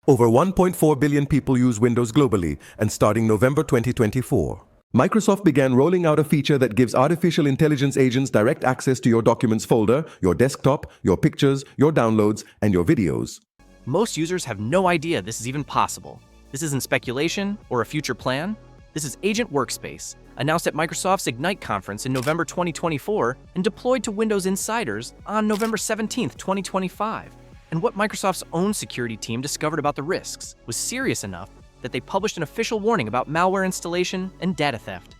Over 1.4 billion people use Windows globally, and starting November 2024, Microsoft began rolling out a feature that gives artificial intelligence agents direct access to your documents folder, your desktop, your pictures, your downloads, and your videos. Most users have no idea this is even possible. This isn't speculation or a future plan. This is Agent Workspace, announced at Microsoft's Ignite conference in November 2024 and deployed to Windows insiders on November 17, 2025. And what Microsoft's own security team discovered about the risks was serious enough that they published an official warning about malware installation and data theft.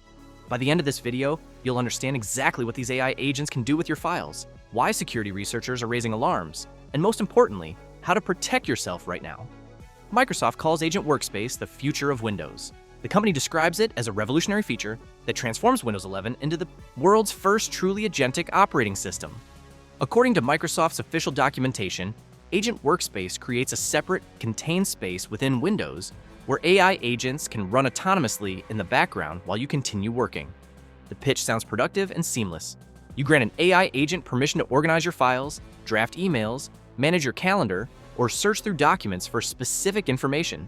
By the end of this video, you'll understand exactly what these AI agents can do with your files, why security researchers are raising alarms, and most importantly, how to protect yourself right now. Microsoft calls Agent Workspace the future of Windows. The company describes it as a revolutionary feature that transforms Windows 11 into the world's first truly agentic operating system. According to Microsoft's official documentation, Agent Workspace creates a separate, contained space within Windows where AI agents can run autonomously in the background while you continue working. The pitch sounds productive and seamless. You grant an AI agent permission to organize your files, draft emails, manage your calendar, or search through documents for specific information.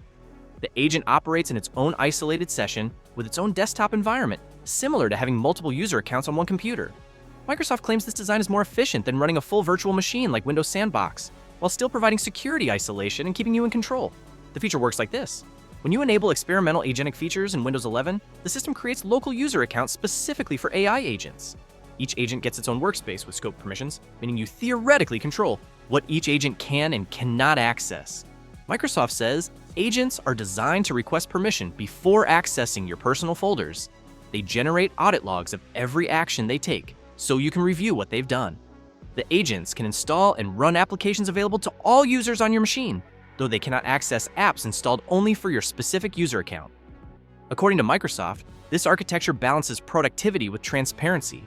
The agent operates in its own isolated session with its own desktop environment, similar to having multiple user accounts on one computer. Microsoft claims this design is more efficient than running a full virtual machine like Windows Sandbox, while still providing security isolation and keeping you in control. The feature works like this. When you enable experimental agentic features in Windows 11, the system creates local user accounts specifically for AI agents. Each agent gets its own workspace with scope permissions, meaning you theoretically control what each agent can and cannot access. Microsoft says agents are designed to request permission before accessing your personal folders. They generate audit logs of every action they take, so you can review what they've done. The agents can install and run applications available to all users on your machine, though they cannot access apps installed only for your specific user account. According to Microsoft, this architecture balances productivity with transparency.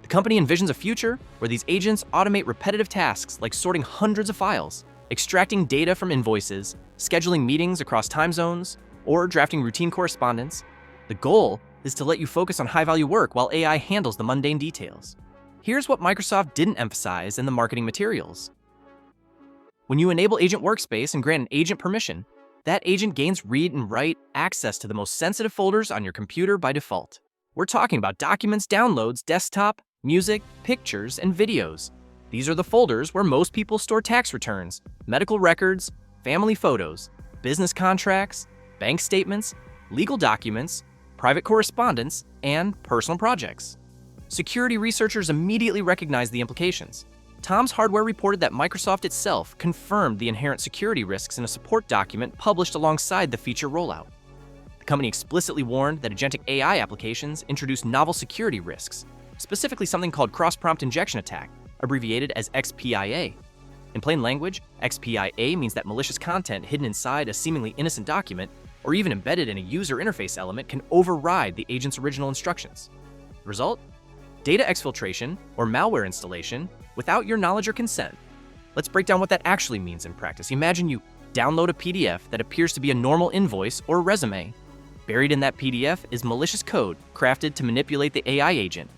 The company envisions a future where these agents automate repetitive tasks like sorting hundreds of files, extracting data from invoices, scheduling meetings across time zones, or drafting routine correspondence. The goal is to let you focus on high-value work while AI handles the mundane details. Here's what Microsoft didn't emphasize in the marketing materials. When you enable Agent Workspace and grant an agent permission, that agent gains read and write access to the most sensitive folders on your computer by default. We're talking about documents, downloads, desktop, music, pictures, and videos. These are the folders where most people store tax returns, medical records, family photos, business contracts, bank statements, legal documents, private correspondence, and personal projects. Security researchers immediately recognized the implications. Tom's Hardware reported that Microsoft itself confirmed the inherent security risks in a support document published alongside the feature rollout. The company explicitly warned that agentic AI applications introduce novel security risks, specifically something called cross-prompt injection attack, abbreviated as XPIA. In plain language, XPIA means that malicious content hidden inside a seemingly innocent document or even embedded in a user interface element can override the agent's original instructions. The result? Data exfiltration or malware installation without your knowledge or consent. Let's break down what that actually means in practice. Imagine you download a PDF that appears to be a normal invoice or resume. Buried in that PDF is malicious code crafted to manipulate the AI agent.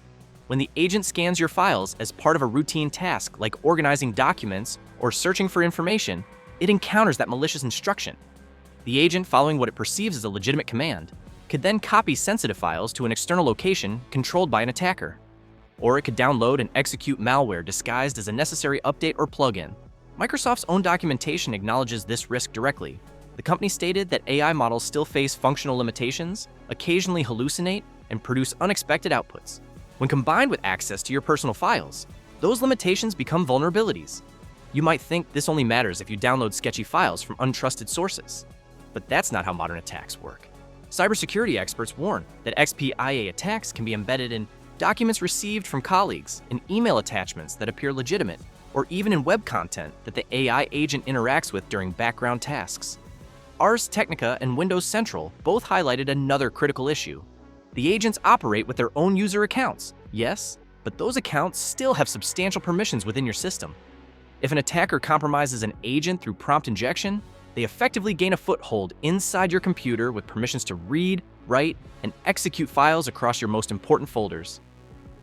When the agent scans your files as part of a routine task like organizing documents or searching for information, it encounters that malicious instruction. The agent, following what it perceives as a legitimate command, could then copy sensitive files to an external location controlled by an attacker. Or it could download and execute malware disguised as a necessary update or plugin. Microsoft's own documentation acknowledges this risk directly. The company stated that AI models still face functional limitations, occasionally hallucinate, and produce unexpected outputs. When combined with access to your personal files, those limitations become vulnerabilities. You might think this only matters if you download sketchy files from untrusted sources. But that's not how modern attacks work. Cybersecurity experts warn that XPIA attacks can be embedded in documents received from colleagues, in email attachments that appear legitimate, or even in web content that the AI agent interacts with during background tasks. Ars Technica and Windows Central both highlighted another critical issue. The agents operate with their own user accounts, yes, but those accounts still have substantial permissions within your system. If an attacker compromises an agent through prompt injection, they effectively gain a foothold inside your computer with permissions to read, write, and execute files across your most important folders.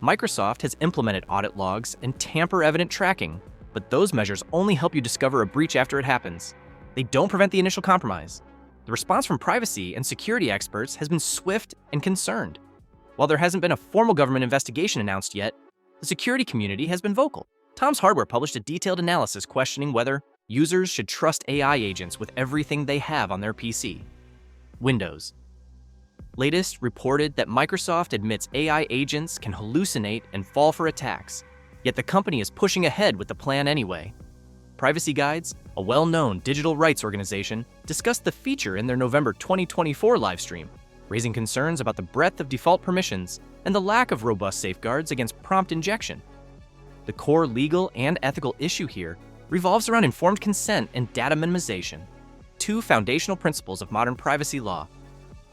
Microsoft has implemented audit logs and tamper-evident tracking, but those measures only help you discover a breach after it happens. They don't prevent the initial compromise. The response from privacy and security experts has been swift and concerned. While there hasn't been a formal government investigation announced yet, the security community has been vocal. Tom's Hardware published a detailed analysis questioning whether users should trust AI agents with everything they have on their PC. Windows. Latest reported that Microsoft admits AI agents can hallucinate and fall for attacks, yet the company is pushing ahead with the plan anyway. Privacy Guides, a well-known digital rights organization, discussed the feature in their November 2024 livestream, raising concerns about the breadth of default permissions and the lack of robust safeguards against prompt injection. The core legal and ethical issue here revolves around informed consent and data minimization, two foundational principles of modern privacy law.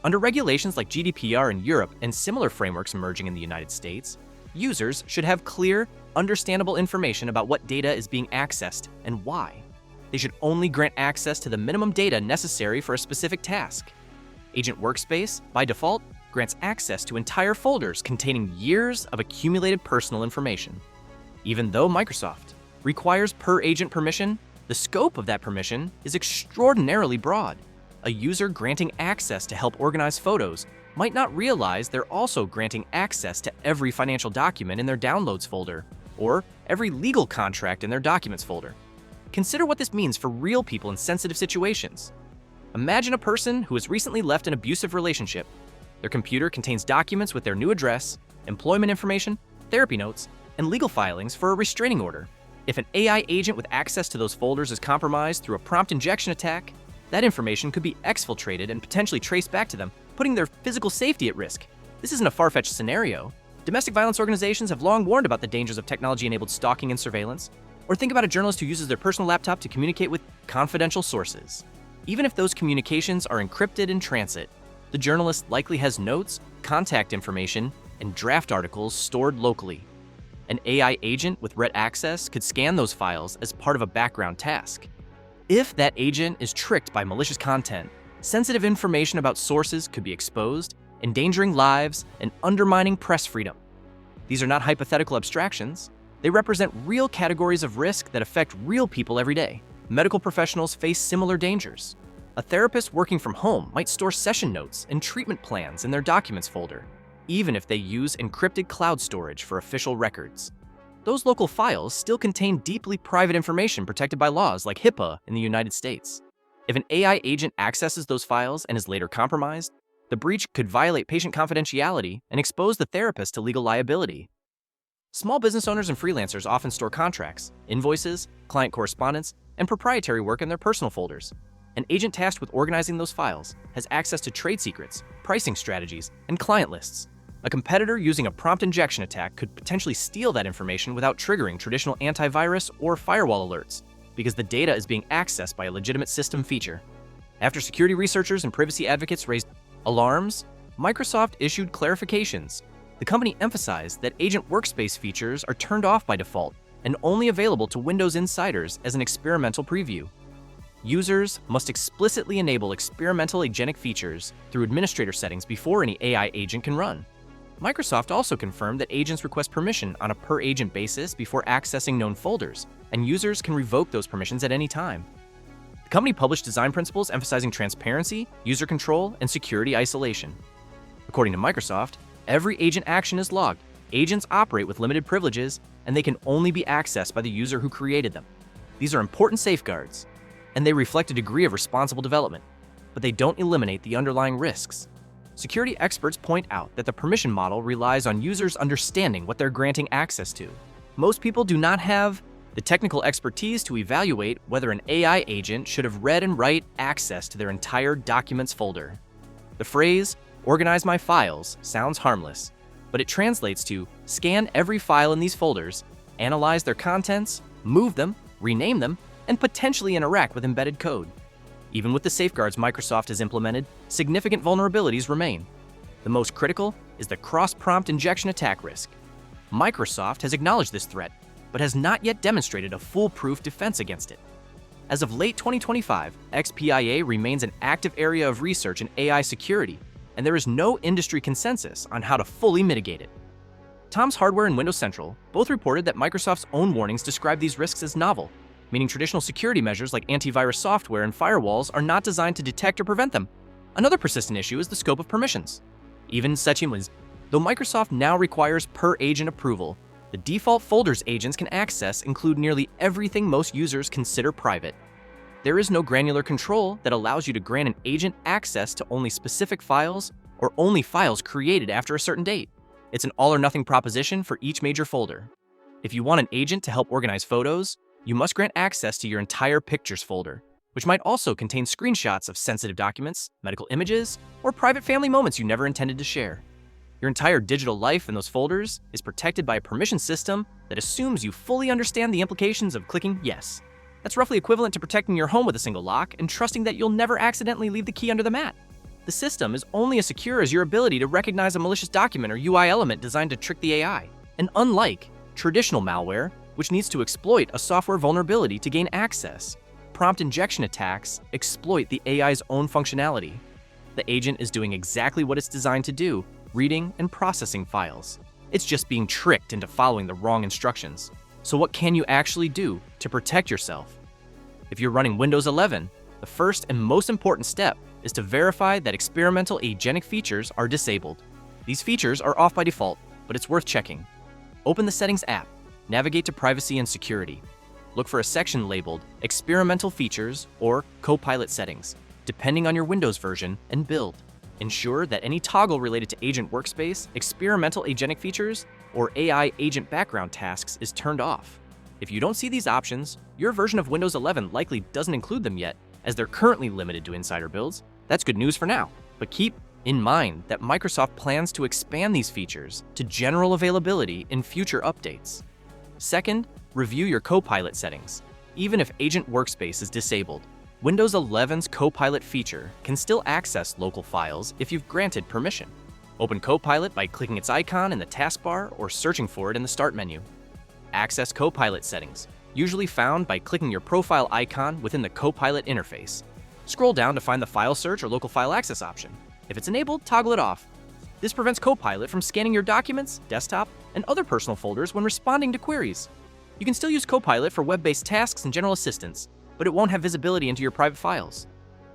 Under regulations like GDPR in Europe and similar frameworks emerging in the United States, users should have clear, understandable information about what data is being accessed and why. They should only grant access to the minimum data necessary for a specific task. Agent Workspace, by default, grants access to entire folders containing years of accumulated personal information. Even though Microsoft requires per-agent permission, the scope of that permission is extraordinarily broad. A user granting access to help organize photos might not realize they're also granting access to every financial document in their Downloads folder, or every legal contract in their Documents folder. Consider what this means for real people in sensitive situations. Imagine a person who has recently left an abusive relationship. Their computer contains documents with their new address, employment information, therapy notes, and legal filings for a restraining order. If an AI agent with access to those folders is compromised through a prompt injection attack, that information could be exfiltrated and potentially traced back to them, putting their physical safety at risk. This isn't a far-fetched scenario. Domestic violence organizations have long warned about the dangers of technology-enabled stalking and surveillance. Or think about a journalist who uses their personal laptop to communicate with confidential sources. Even if those communications are encrypted in transit, the journalist likely has notes, contact information, and draft articles stored locally. An AI agent with read access could scan those files as part of a background task. If that agent is tricked by malicious content, sensitive information about sources could be exposed, endangering lives and undermining press freedom. These are not hypothetical abstractions. They represent real categories of risk that affect real people every day. Medical professionals face similar dangers. A therapist working from home might store session notes and treatment plans in their Documents folder, even if they use encrypted cloud storage for official records. Those local files still contain deeply private information protected by laws like HIPAA in the United States. If an AI agent accesses those files and is later compromised, the breach could violate patient confidentiality and expose the therapist to legal liability. Small business owners and freelancers often store contracts, invoices, client correspondence, and proprietary work in their personal folders. An agent tasked with organizing those files has access to trade secrets, pricing strategies, and client lists. A competitor using a prompt injection attack could potentially steal that information without triggering traditional antivirus or firewall alerts, because the data is being accessed by a legitimate system feature. After security researchers and privacy advocates raised alarms, Microsoft issued clarifications. The company emphasized that Agent Workspace features are turned off by default and only available to Windows insiders as an experimental preview. Users must explicitly enable experimental agentic features through administrator settings before any AI agent can run. Microsoft also confirmed that agents request permission on a per-agent basis before accessing known folders, and users can revoke those permissions at any time. The company published design principles emphasizing transparency, user control, and security isolation. According to Microsoft, every agent action is logged, agents operate with limited privileges, and they can only be accessed by the user who created them. These are important safeguards, and they reflect a degree of responsible development, but they don't eliminate the underlying risks. Security experts point out that the permission model relies on users understanding what they're granting access to. Most people do not have the technical expertise to evaluate whether an AI agent should have read and write access to their entire Documents folder. The phrase, "organize my files," sounds harmless, but it translates to scan every file in these folders, analyze their contents, move them, rename them, and potentially interact with embedded code. Even with the safeguards Microsoft has implemented, significant vulnerabilities remain. The most critical is the cross-prompt injection attack risk. Microsoft has acknowledged this threat, but has not yet demonstrated a foolproof defense against it. As of late 2025, XPIA remains an active area of research in AI security, and there is no industry consensus on how to fully mitigate it. Tom's Hardware and Windows Central both reported that Microsoft's own warnings describe these risks as novel, meaning traditional security measures like antivirus software and firewalls are not designed to detect or prevent them. Another persistent issue is the scope of permissions. Even though Microsoft now requires per-agent approval, the default folders agents can access include nearly everything most users consider private. There is no granular control that allows you to grant an agent access to only specific files or only files created after a certain date. It's an all-or-nothing proposition for each major folder. If you want an agent to help organize photos, you must grant access to your entire Pictures folder, which might also contain screenshots of sensitive documents, medical images, or private family moments you never intended to share. Your entire digital life in those folders is protected by a permission system that assumes you fully understand the implications of clicking yes. That's roughly equivalent to protecting your home with a single lock and trusting that you'll never accidentally leave the key under the mat. The system is only as secure as your ability to recognize a malicious document or UI element designed to trick the AI. And unlike traditional malware, which needs to exploit a software vulnerability to gain access, prompt injection attacks exploit the AI's own functionality. The agent is doing exactly what it's designed to do, reading and processing files. It's just being tricked into following the wrong instructions. So what can you actually do to protect yourself? If you're running Windows 11, the first and most important step is to verify that experimental agentic features are disabled. These features are off by default, but it's worth checking. Open the Settings app, navigate to Privacy and Security. Look for a section labeled Experimental Features or Copilot Settings, depending on your Windows version and build. Ensure that any toggle related to Agent Workspace, experimental agentic features, or AI agent background tasks is turned off. If you don't see these options, your version of Windows 11 likely doesn't include them yet, as they're currently limited to insider builds. That's good news for now, but keep in mind that Microsoft plans to expand these features to general availability in future updates. Second, review your Copilot settings. Even if Agent Workspace is disabled, Windows 11's Copilot feature can still access local files if you've granted permission. Open Copilot by clicking its icon in the taskbar or searching for it in the Start menu. Access Copilot settings, usually found by clicking your profile icon within the Copilot interface. Scroll down to find the File Search or Local File Access option. If it's enabled, toggle it off. This prevents Copilot from scanning your documents, desktop, and other personal folders when responding to queries. You can still use Copilot for web-based tasks and general assistance, but it won't have visibility into your private files.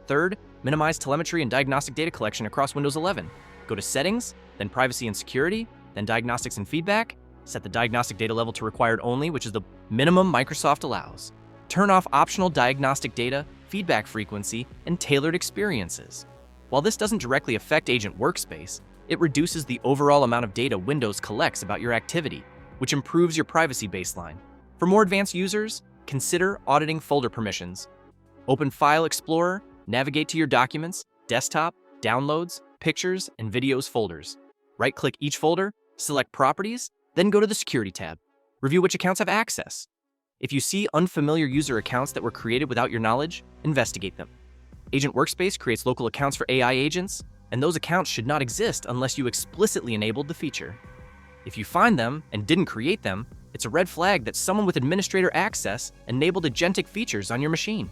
Third, minimize telemetry and diagnostic data collection across Windows 11. Go to Settings, then Privacy and Security, then Diagnostics and Feedback. Set the diagnostic data level to required only, which is the minimum Microsoft allows. Turn off optional diagnostic data, feedback frequency, and tailored experiences. While this doesn't directly affect Agent Workspace, it reduces the overall amount of data Windows collects about your activity, which improves your privacy baseline. For more advanced users, consider auditing folder permissions. Open File Explorer, navigate to your Documents, Desktop, Downloads, Pictures, and Videos folders. Right-click each folder, select Properties, then go to the Security tab. Review which accounts have access. If you see unfamiliar user accounts that were created without your knowledge, investigate them. Agent Workspace creates local accounts for AI agents, and those accounts should not exist unless you explicitly enabled the feature. If you find them and didn't create them, it's a red flag that someone with administrator access enabled agentic features on your machine.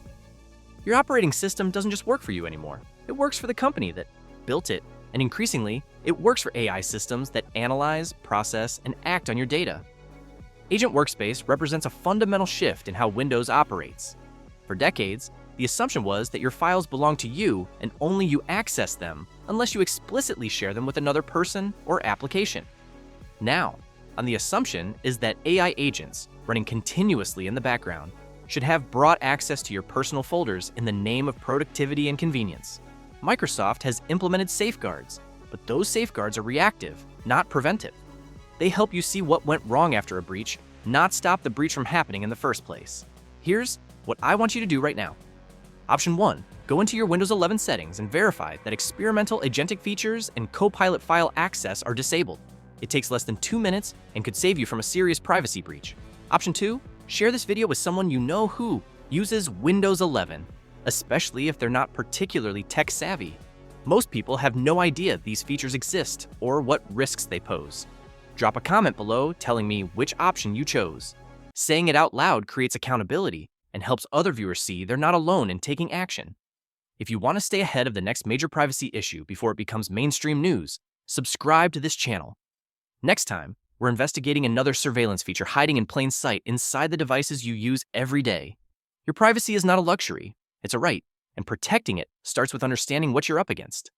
Your operating system doesn't just work for you anymore. It works for the company that built it, and increasingly, it works for AI systems that analyze, process, and act on your data. Agent Workspace represents a fundamental shift in how Windows operates. For decades, the assumption was that your files belong to you and only you access them unless you explicitly share them with another person or application. Now, the assumption is that AI agents, running continuously in the background, should have broad access to your personal folders in the name of productivity and convenience. Microsoft has implemented safeguards, but those safeguards are reactive, not preventive. They help you see what went wrong after a breach, not stop the breach from happening in the first place. Here's what I want you to do right now. Option 1, go into your Windows 11 settings and verify that experimental agentic features and Copilot file access are disabled. It takes less than 2 minutes and could save you from a serious privacy breach. Option 2, share this video with someone you know who uses Windows 11, especially if they're not particularly tech savvy. Most people have no idea these features exist or what risks they pose. Drop a comment below telling me which option you chose. Saying it out loud creates accountability and helps other viewers see they're not alone in taking action. If you want to stay ahead of the next major privacy issue before it becomes mainstream news, subscribe to this channel. Next time, we're investigating another surveillance feature hiding in plain sight inside the devices you use every day. Your privacy is not a luxury, it's a right, and protecting it starts with understanding what you're up against.